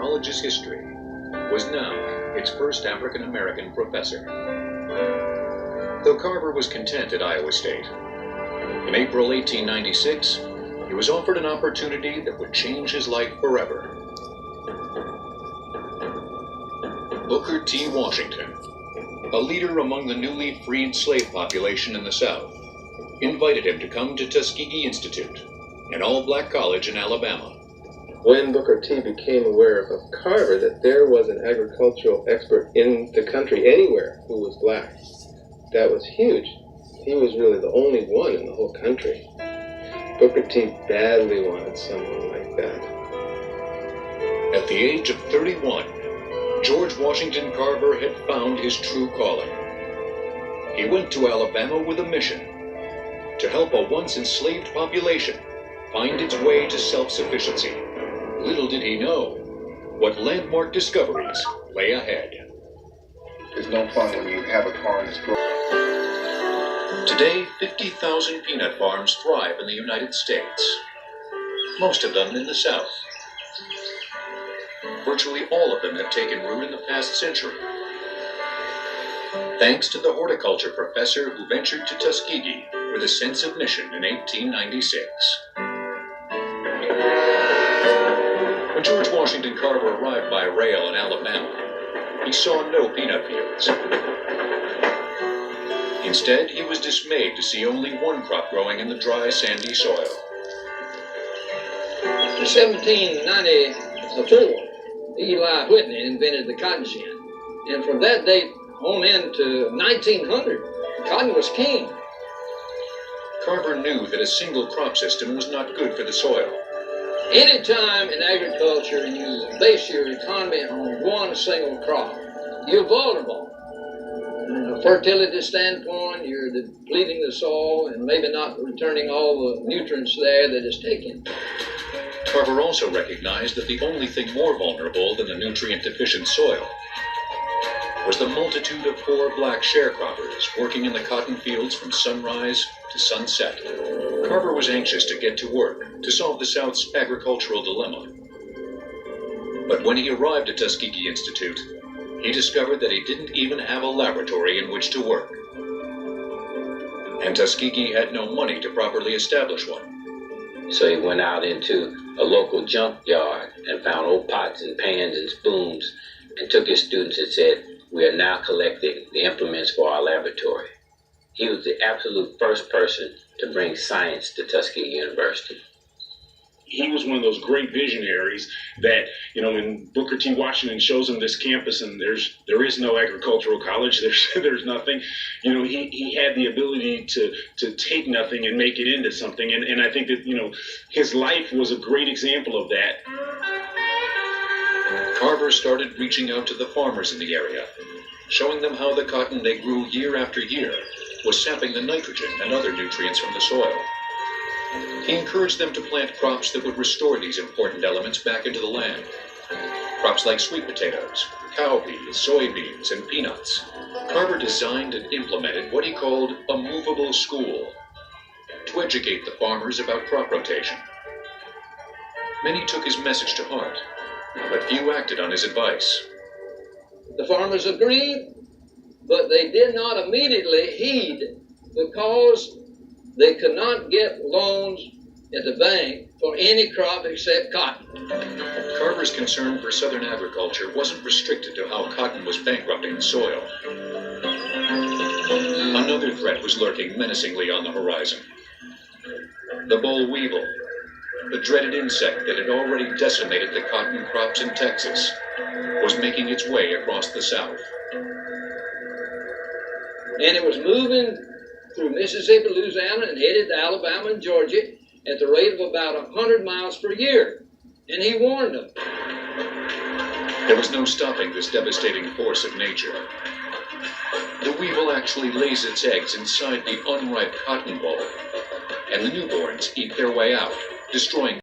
college's history, was now its first African-American professor. Though Carver was content at Iowa State, in April 1896, he was offered an opportunity that would change his life forever. Booker T. Washington, a leader among the newly freed slave population in the South, invited him to come to Tuskegee Institute, an all-black college in Alabama. When Booker T. became aware of Carver, that there was an agricultural expert in the country anywhere who was black, that was huge. He was really the only one in the whole country. Booker T. badly wanted someone like that. At the age of 31, George Washington Carver had found his true calling. He went to Alabama with a mission: to help a once enslaved population find its way to self-sufficiency. Little did he know what landmark discoveries lay ahead. There's no fun when you have a car and it's broken. Today, 50,000 peanut farms thrive in the United States, most of them in the South. Virtually all of them have taken root in the past century, thanks to the horticulture professor who ventured to Tuskegee with a sense of mission in 1896. When George Washington Carver arrived by rail in Alabama, he saw no peanut fields. Instead, he was dismayed to see only one crop growing in the dry, sandy soil. In 1794, Eli Whitney invented the cotton gin. And from that date on into 1900, cotton was king. Carver knew that a single crop system was not good for the soil. Anytime in agriculture you base your economy on one single crop, you're vulnerable. From a fertility standpoint, you're depleting the soil and maybe not returning all the nutrients there that is taken. Carver also recognized that the only thing more vulnerable than the nutrient-deficient soil was the multitude of poor black sharecroppers working in the cotton fields from sunrise to sunset. Carver was anxious to get to work to solve the South's agricultural dilemma. But when he arrived at Tuskegee Institute, he discovered that he didn't even have a laboratory in which to work. And Tuskegee had no money to properly establish one. So he went out into a local junkyard and found old pots and pans and spoons and took his students and said, "We are now collecting the implements for our laboratory." He was the absolute first person to bring science to Tuskegee University. He was one of those great visionaries that, when Booker T. Washington shows him this campus and there is no agricultural college, there's nothing, he had the ability to take nothing and make it into something. And I think that, his life was a great example of that. Carver started reaching out to the farmers in the area, showing them how the cotton they grew year after year was sapping the nitrogen and other nutrients from the soil. He encouraged them to plant crops that would restore these important elements back into the land. Crops like sweet potatoes, cowpeas, soybeans, and peanuts. Carver designed and implemented what he called a movable school to educate the farmers about crop rotation. Many took his message to heart, but few acted on his advice. The farmers agreed, but they did not immediately heed because they could not get loans at the bank for any crop except cotton. Carver's concern for Southern agriculture wasn't restricted to how cotton was bankrupting the soil. Another threat was lurking menacingly on the horizon. The boll weevil, the dreaded insect that had already decimated the cotton crops in Texas, was making its way across the South. And it was moving through Mississippi, Louisiana, and headed to Alabama and Georgia at the rate of about 100 miles per year. And he warned them. There was no stopping this devastating force of nature. The weevil actually lays its eggs inside the unripe cotton boll, and the newborns eat their way out, destroying